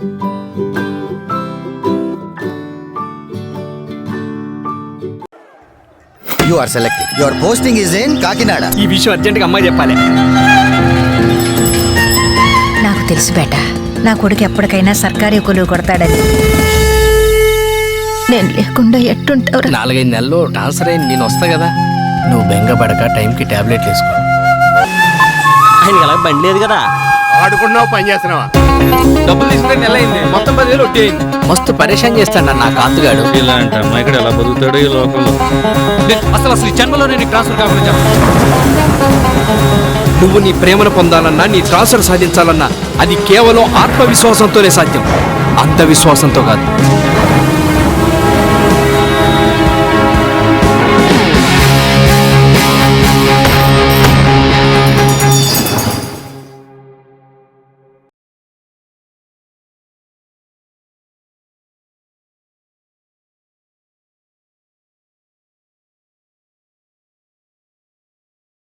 You are selected. Your posting is in Kakinada. ఈ విషయం అర్జెంట్గా అమ్మాయి చెప్పాలి. నాకు తెలుసు బేట, నా కొడుకు ఎప్పటికైనా సర్కారీ కొలువు కొడతాడని. నేను లేకుండా ఎట్టుంటావురా? 4-5 నెలల్లో ట్రాన్స్ఫర్ అయ్యి నేను వస్తా కదా. నువ్వు బెంగపడక టైంకి టాబ్లెట్లు వేసుకో. ఆయన అలా బండి లేదు కదా. ఆడుకున్నావు, పని చేస్తున్నావా? డబ్బులు తీసుకుంటే నెల అయింది, మొత్తం 10,000 వడ్డీ అయింది. మస్తు పరేషాన్ చేస్తాడు నా కాంతుగాడు. ఇలాంటి అమ్మాయి ఇక్కడ ఎలా బతుకుతాడు ఈ లోకంలో? అసలు ఈ జన్మలో నేను ట్రాన్స్ఫర్ కాకుండా నువ్వు నీ ప్రేమను పొందాలన్నా, నీ ట్రాన్స్ఫర్ సాధించాలన్నా అది కేవలం ఆత్మవిశ్వాసంతోనే సాధ్యం, అంత విశ్వాసంతో కాదు.